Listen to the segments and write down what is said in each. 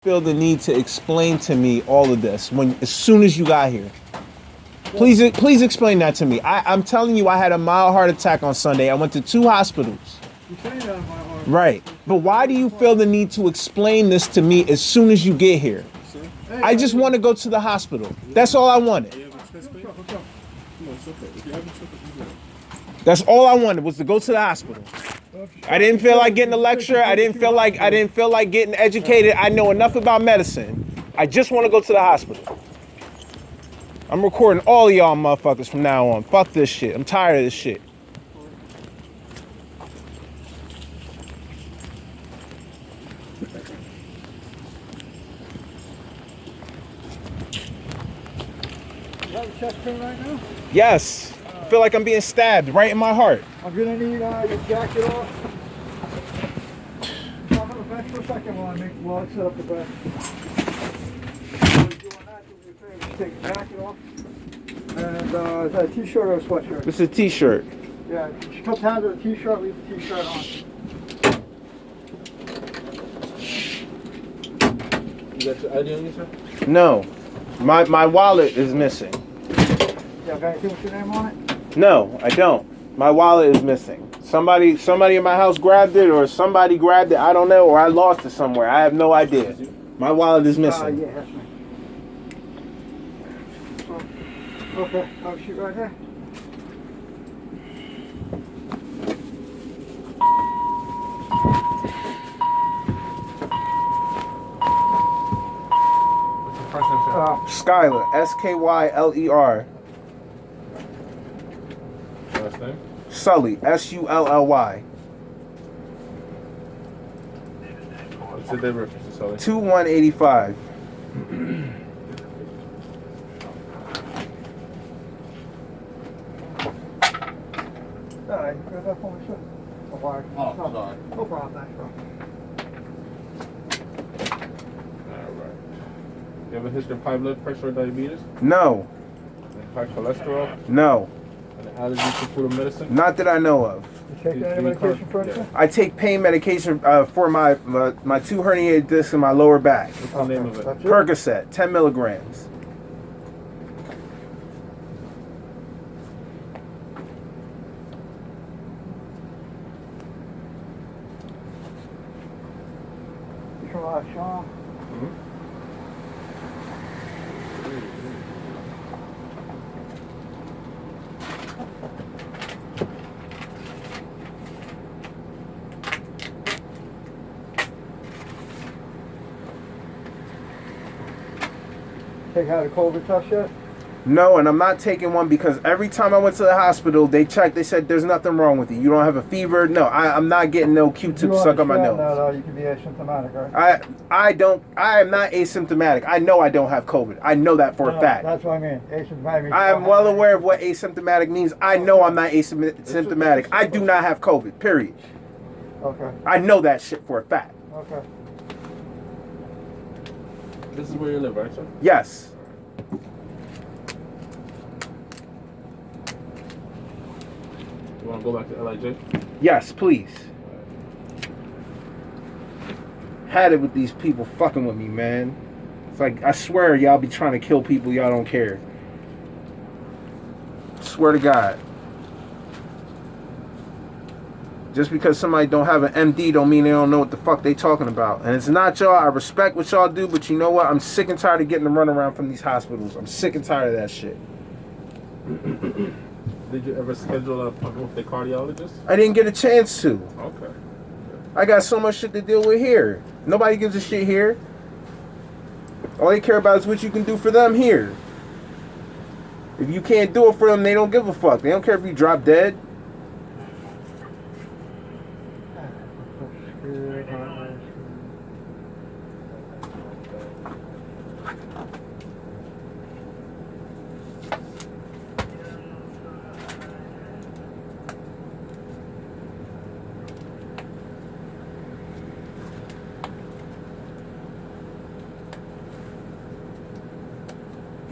Feel the need to explain to me all of this as soon as you got here. Please explain that to me. I'm telling you, I had a mild heart attack on Sunday. I went to 2 hospitals. You say that in my heart. Right. But why do you feel the need to explain this to me as soon as you get here? I just want to go to the hospital. That's all I wanted. That's all I wanted was to go to the hospital. I didn't feel like getting a lecture. I didn't feel like getting educated. I know enough about medicine. I just want to go to the hospital. I'm recording all of y'all motherfuckers from now on. Fuck this shit. I'm tired of this shit. You have a chest pain right now? Yes. I feel like I'm being stabbed right in my heart. I'm gonna need your jacket off. Come on the bench for a second while I set up the bed. While you're doing that, do me a favor, just take your jacket off. And is that a t-shirt or a sweatshirt? This is a t-shirt. Yeah, just come down to the t-shirt, leave the t-shirt on. You got your ID on you, sir? No. My wallet is missing. Yeah, got anything with your name on it? No, I don't. My wallet is missing. Somebody in my house grabbed it, or somebody grabbed it. I don't know, or I lost it somewhere. I have no idea. My wallet is missing. Yeah, that's me. Okay, I'll shoot right there. What's your first name, sir? Skyler, Skyler. Last name? Sully, Sully. What's the day reference, Sully? 2185. Alright, grab that for me, sir. Oh, sorry. No problem, thanks, bro. Alright. You have a history of high blood pressure or diabetes? No, And high cholesterol? no, And allergies to food or medicine? not that I know of. You take any medication for anything? I take pain medication for my 2 herniated discs in my lower back. What's the name of it? That's it? Percocet, 10 milligrams. You from Sean? Take out a COVID test yet? No, and I'm not taking one because every time I went to the hospital, they checked. They said there's nothing wrong with you. You don't have a fever. No, I'm not getting no Q-tip stuck on my nose. That, you can be asymptomatic, right? I am not asymptomatic. I know I don't have COVID. I know that for a fact. That's what I mean. Asymptomatic means I am well aware of what asymptomatic means. I know I'm not asymptomatic. I do not have COVID, period. Okay. I know that shit for a fact. Okay. This is where you live, right, sir? Yes. You want to go back to LIJ? Yes, please. Had it with these people fucking with me, man. It's like, I swear y'all be trying to kill people, y'all don't care. Swear to God. Just because somebody don't have an MD don't mean they don't know what the fuck they talking about. And it's not y'all. I respect what y'all do, but you know what? I'm sick and tired of getting the runaround from these hospitals. I'm sick and tired of that shit. Did you ever schedule an appointment with the cardiologist? I didn't get a chance to. Okay. I got so much shit to deal with here. Nobody gives a shit here. All they care about is what you can do for them here. If you can't do it for them, they don't give a fuck. They don't care if you drop dead.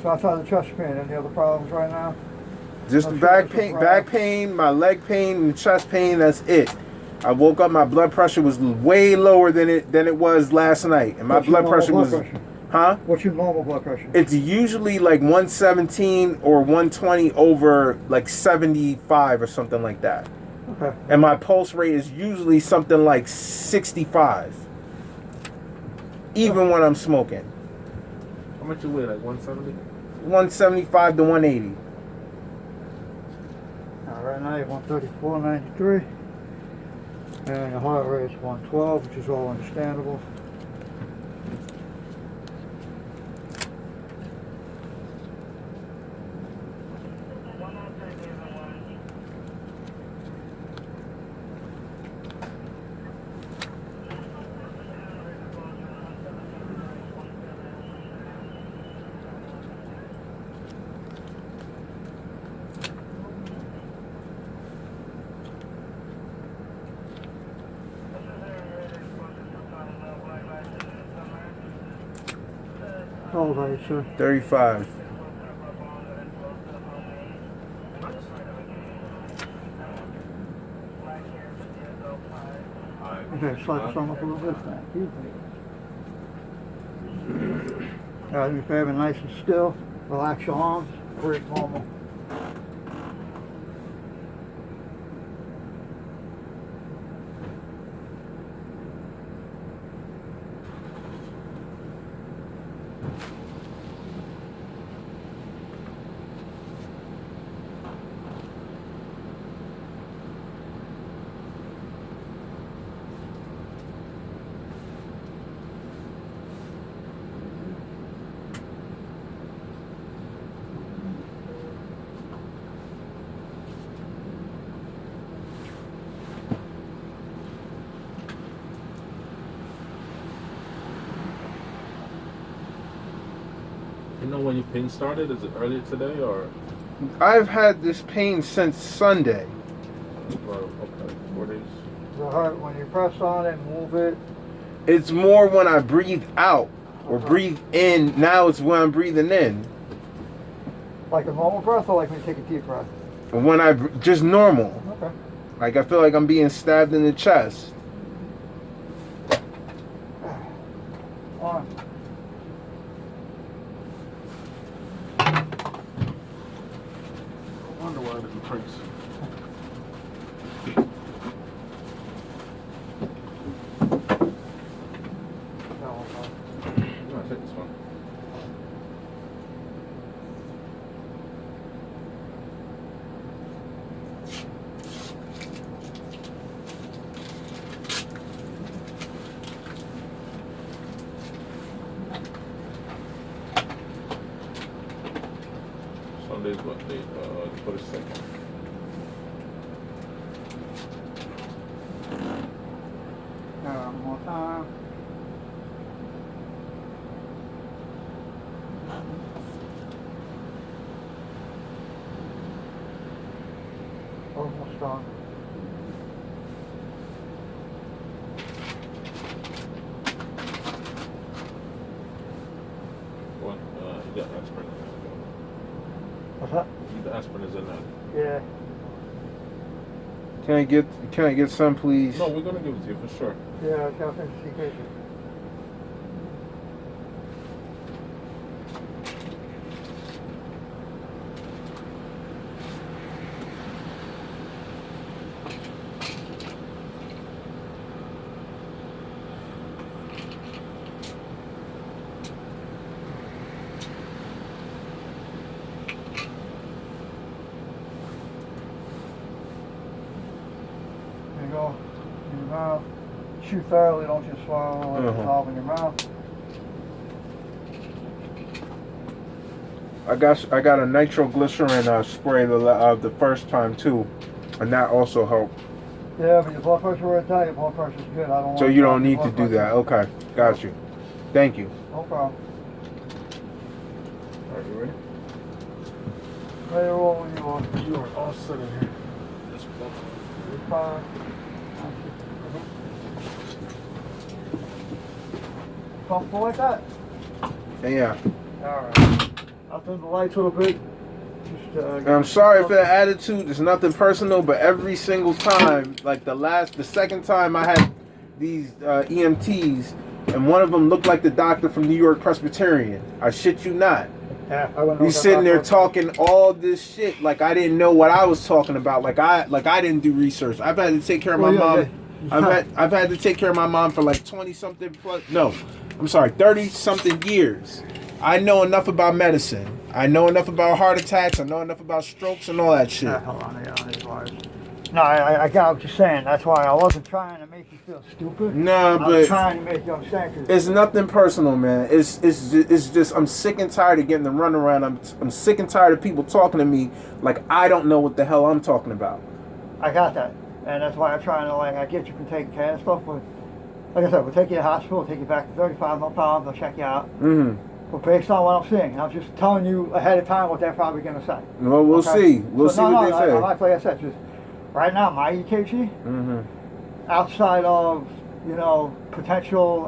So outside the chest pain, any other problems right now? Just I'm the sure back it's a pain, problem. my leg pain, and chest pain. That's it. I woke up, my blood pressure was way lower than it was last night, and my What's your blood pressure normal was, blood pressure? huh? What's your normal blood pressure? It's usually like 117 or 120 over like 75 or something like that. Okay. And my pulse rate is usually something like 65, even when I'm smoking. How much you weigh? Like 170? 175 to 180. Right now you're 134.93. And your heart rate is 112, which is all understandable. How old are you, sir? 35. Okay, slide the stomach up a little bit. Thank you. Do me a favor, nice and still. Relax your arms. Breathe normal. You know when your pain started? Is it earlier today or? I've had this pain since Sunday. Okay, 4 days. The heart, when you press on it, move it. It's more when I breathe out or breathe in. Now it's when I'm breathing in. Like a normal breath or like when you take a deep breath? When I just normal. Okay. Like I feel like I'm being stabbed in the chest. On. I wonder why it didn't press. No, take this one. Sunday's what date? 22nd. One more time. Almost done. What? You got aspirin in there. What's that? The aspirin is in there. Yeah. Can I get some, please? No, we're gonna give it to you for sure. Yeah, I can't finish the patient. There you go. In your mouth. Chew thoroughly, don't just swallow and dissolve in your mouth. I got a nitroglycerin spray the first time too, and that also helped. Yeah, but your blood pressure right now, your blood pressure's good. I don't So want you to don't drop your need to blood do that. pressure. Okay, got you. Thank you. No problem. Alright, you ready? Ready to roll when you are. You are all set in here. Just plug. You're fine. Comfortable like that? Yeah. Alright. I'll turn the lights a little bit. Just, And I'm sorry for the attitude. It's nothing personal, but every single time, like the second time I had these EMTs, and one of them looked like the doctor from New York Presbyterian. I shit you not. Yeah, I wouldn't know He's what sitting there that was. talking all this shit like I didn't know what I was talking about. Like I didn't do research. I've had to take care of my Well, yeah, mom. yeah. I've had to take care of my mom for like 20 something plus. No, I'm sorry, 30 something years. I know enough about medicine. I know enough about heart attacks. I know enough about strokes and all that shit. Hold on, no, I got what you're saying. That's why I wasn't trying to make you feel stupid. Nah, I was but trying to make you understand. 'Cause it's nothing personal, man. It's just I'm sick and tired of getting the runaround. I'm sick and tired of people talking to me like I don't know what the hell I'm talking about. I got that, and that's why I'm trying to I get you from taking care of stuff. But like I said, we'll take you to the hospital, we'll take you back to 35, no problem. They'll check you out. Mm-hmm. But based on what I'm seeing, I'm just telling you ahead of time what they're probably going to say. Well, we'll Okay? see. We'll see what they say. Like I said, just right now, my EKG, Mm-hmm. outside of, potential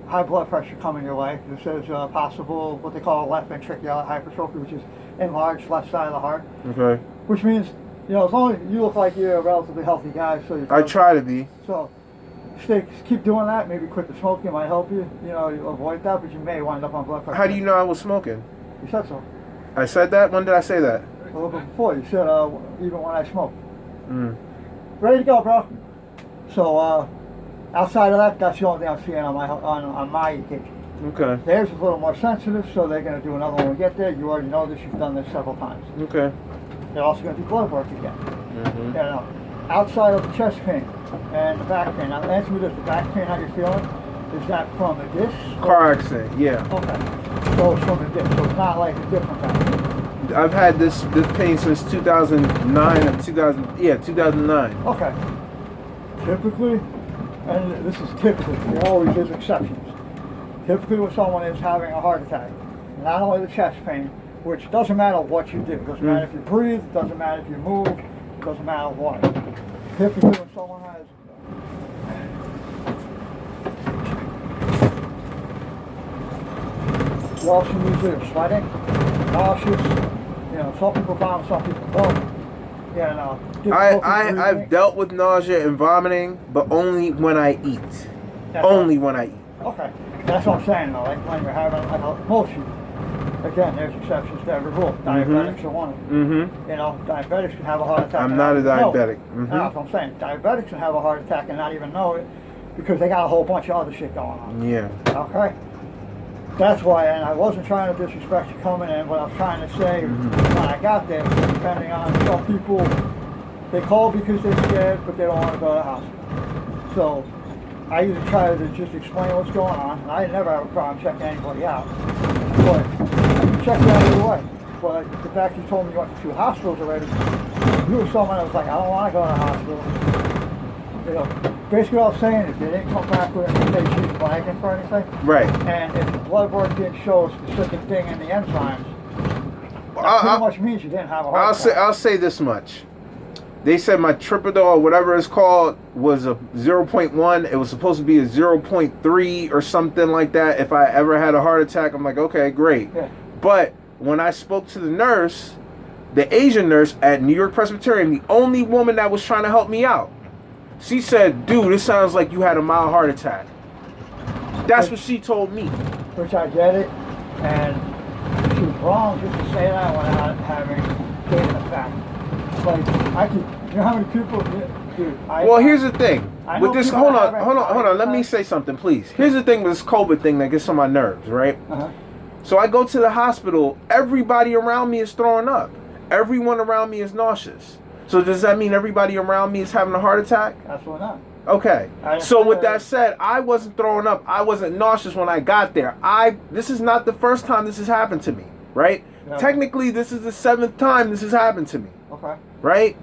high blood pressure coming your way, this is possible what they call left ventricular hypertrophy, which is enlarged left side of the heart, Okay. which means, as long as you look like you're a relatively healthy guy, so I try to be. So keep doing that. Maybe quit the smoking might help you. You avoid that, but you may wind up on blood pressure. How do you know I was smoking? You said so. I said that? When did I say that? A little bit before. You said even when I smoke. Mm. Ready to go, bro. So outside of that, that's the only thing I'm seeing on my EKG. Okay. Theirs is a little more sensitive, so they're going to do another one when we get there. You already know this. You've done this several times. Okay. They're also going to do blood work again. Mm-hmm. Outside of the chest pain and the back pain. Now, answer me this: the back pain, how you feeling? Is that from the disc? Car accident, yeah. Okay. So it's from the disc. So it's not like a different kind. I've had this pain since 2009 or 2009. Okay. Typically, and this is typically, there always is exceptions. Typically when someone is having a heart attack, not only the chest pain, which doesn't matter what you do. It doesn't matter if you breathe, it doesn't matter if you move, it doesn't matter what. Typically when someone has you also usually are sweating, nauseous, some people vomit, some people don't. I've dealt with nausea and vomiting, but only when I eat. That's Only when I eat. Okay, that's what I'm saying though, like when you're having most people. Again, there's exceptions to every rule. Diabetics are one of them. Mm-hmm. Diabetics can have a heart attack. I'm not a diabetic. Mm-hmm. That's what I'm saying. Diabetics can have a heart attack and not even know it because they got a whole bunch of other shit going on. Yeah. Okay? That's why, and I wasn't trying to disrespect you coming in, what I was trying to say when I got there, depending on some people, they call because they're scared, but they don't want to go to the hospital. So, I usually try to just explain what's going on, and I never have a problem checking anybody out. But, check you out either way. But the fact you told me you went to 2 hospitals already, you were someone that was like, I don't want to go to the hospital. Basically what I was saying is they didn't come back with an EKG flagging for anything. Right. And if the blood work didn't show a specific thing in the enzymes, that pretty much means you didn't have a heart attack. I'll say this much. They said my Tripodol, whatever it's called, was a 0.1. It was supposed to be a 0.3 or something like that. If I ever had a heart attack, I'm like, okay, great. Yeah. But when I spoke to the nurse, the Asian nurse at New York Presbyterian, the only woman that was trying to help me out, she said, dude, it sounds like you had a mild heart attack. That's what she told me. Which I get it, and she was wrong just to say that without having data and fact. Like, you know how many people, dude, Well, here's the thing. I With know this, people hold that on. Let me say something, please. Here's the thing with this COVID thing that gets on my nerves, right? Uh-huh. So I go to the hospital. Everybody around me is throwing up. Everyone around me is nauseous. So does that mean everybody around me is having a heart attack? Absolutely not. Okay. So with that said, I wasn't throwing up. I wasn't nauseous when I got there. This is not the first time this has happened to me, right? Yeah. Technically, this is the 7th time this has happened to me. Okay. Right?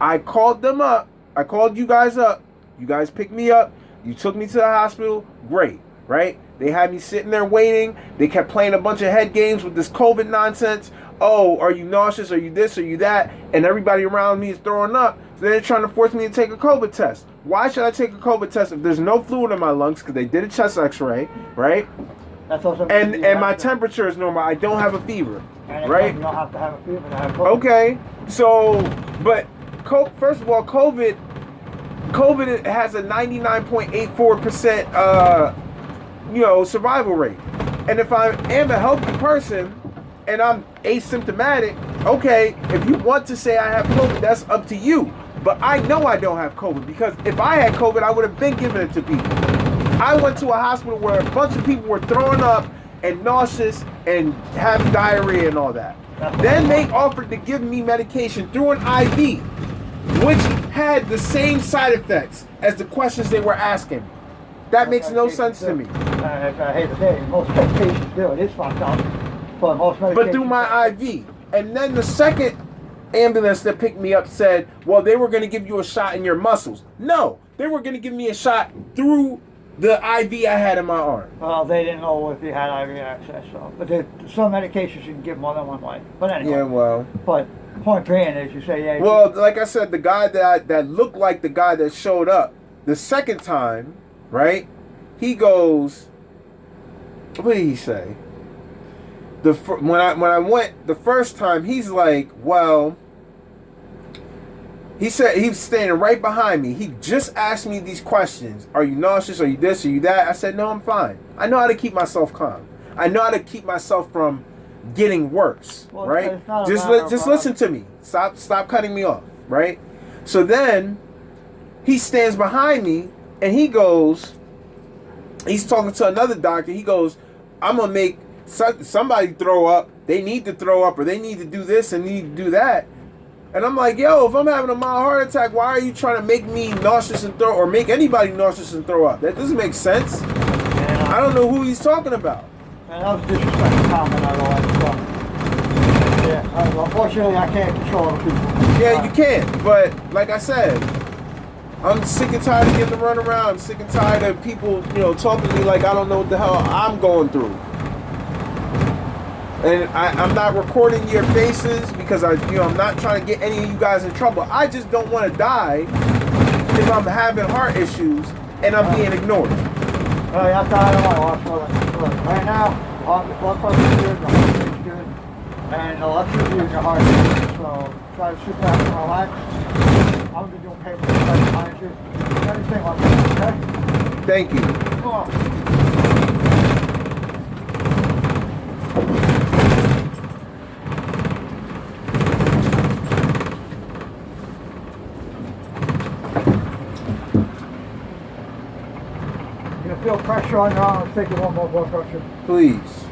I called them up. I called you guys up. You guys picked me up. You took me to the hospital. Great. Right? They had me sitting there waiting. They kept playing a bunch of head games with this COVID nonsense. Oh, are you nauseous? Are you this? Are you that? And everybody around me is throwing up. So they're trying to force me to take a COVID test. Why should I take a COVID test if there's no fluid in my lungs? Because they did a chest x-ray, right? That doesn't mean And you and my have to- temperature is normal. I don't have a fever, and right? You don't have to have a fever to have COVID. Okay, so but first of all, COVID has a 99.84% survival rate, and if I am a healthy person and I'm asymptomatic, okay, if you want to say I have COVID, that's up to you. But I know I don't have COVID because if I had COVID, I would have been giving it to people. I went to a hospital where a bunch of people were throwing up and nauseous and having diarrhea and all that. Then they offered to give me medication through an IV, which had the same side effects as the questions they were asking. That makes no sense to me. I hate to say it, most medications do. It is fucked up. But most medications. But through my IV. And then the second ambulance that picked me up said, well, they were going to give you a shot in your muscles. No, they were going to give me a shot through the IV I had in my arm. Well, they didn't know if you had IV access, so. But some medications you can give more than one way. But anyway. Yeah, well. But point being is, you say, yeah. Well, like I said, the guy that looked like the guy that showed up the second time, right? He goes, what did he say? When I went the first time, he's like, well, he said he was standing right behind me. He just asked me these questions. Are you nauseous? Are you this? Are you that? I said, no, I'm fine. I know how to keep myself calm. I know how to keep myself from getting worse, Well, right? it's not a Just matter of just listen to me. Stop cutting me off, right? So then he stands behind me and he goes, he's talking to another doctor. He goes, I'm gonna make somebody throw up. They need to throw up, or they need to do this and need to do that. And I'm like, yo, if I'm having a mild heart attack, why are you trying to make me nauseous and throw, or make anybody nauseous and throw up? That doesn't make sense. I don't know who he's talking about. And that was a disrespectful comment, I don't like. Yeah, unfortunately, I can't control other people. Yeah, you can, but like I said, I'm sick and tired of getting to run around. I'm sick and tired of people, talking to me like I don't know what the hell I'm going through. And I'm not recording your faces because I'm not trying to get any of you guys in trouble. I just don't want to die if I'm having heart issues and I'm being ignored. Well, that's how I don't want to watch. Right now, the blood pressure is good, the heart rate's good, and the electricity in your heart is good. So try to sit back and relax. I'm going to be doing papers right behind you. Anything like that, okay? Thank you. Come on. You feel pressure on your arm. Let's take one more blood pressure. Please.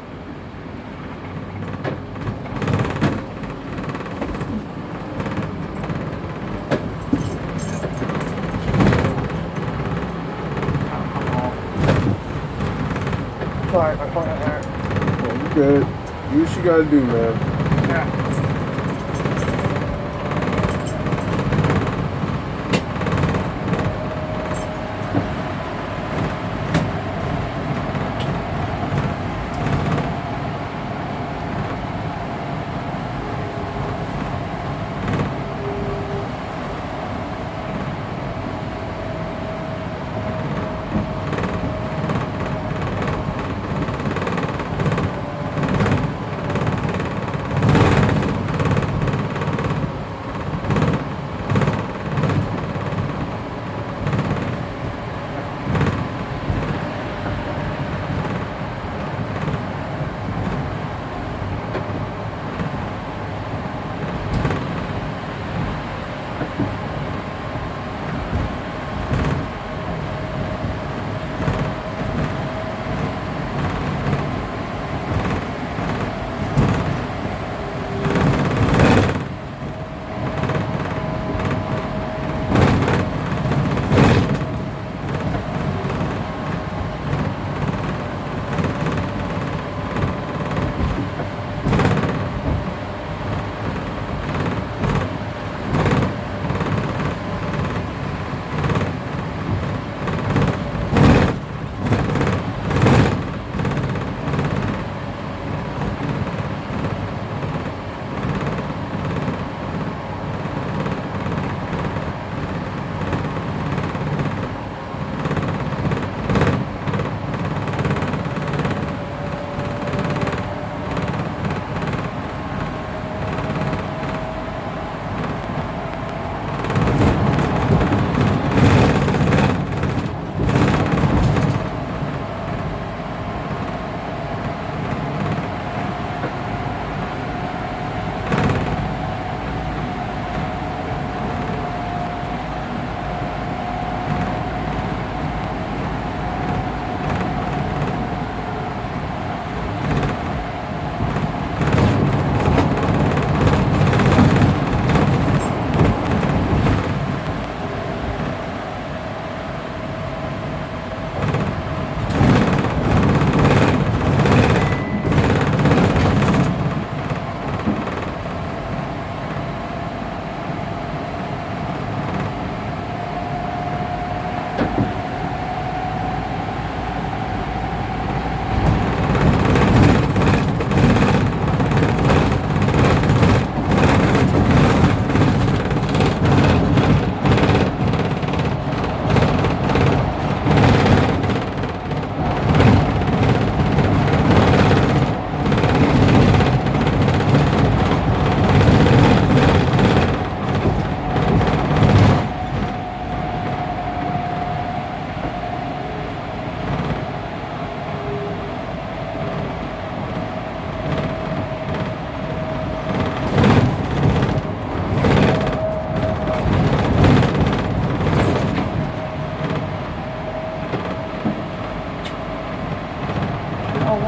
Sorry if I put it there. Oh, you good. Do what you gotta do, man. Yeah.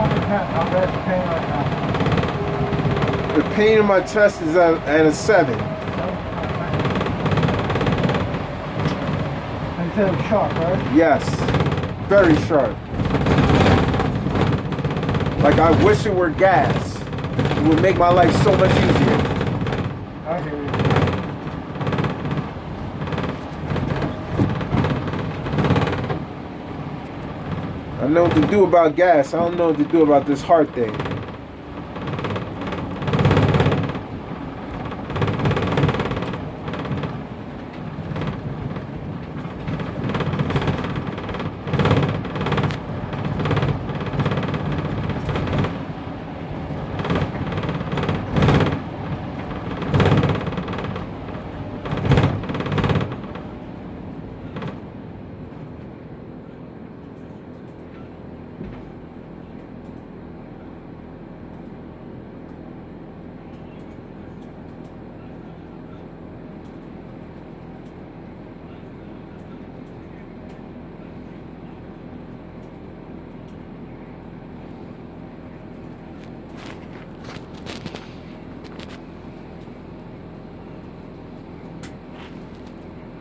1 to 10, how bad's the pain right now? The pain in my chest is at a 7. And you said it was sharp, right? Yes, very sharp. Like I wish it were gas. It would make my life so much easier. I hear you. I know what to do about gas. I don't know what to do about this heart thing.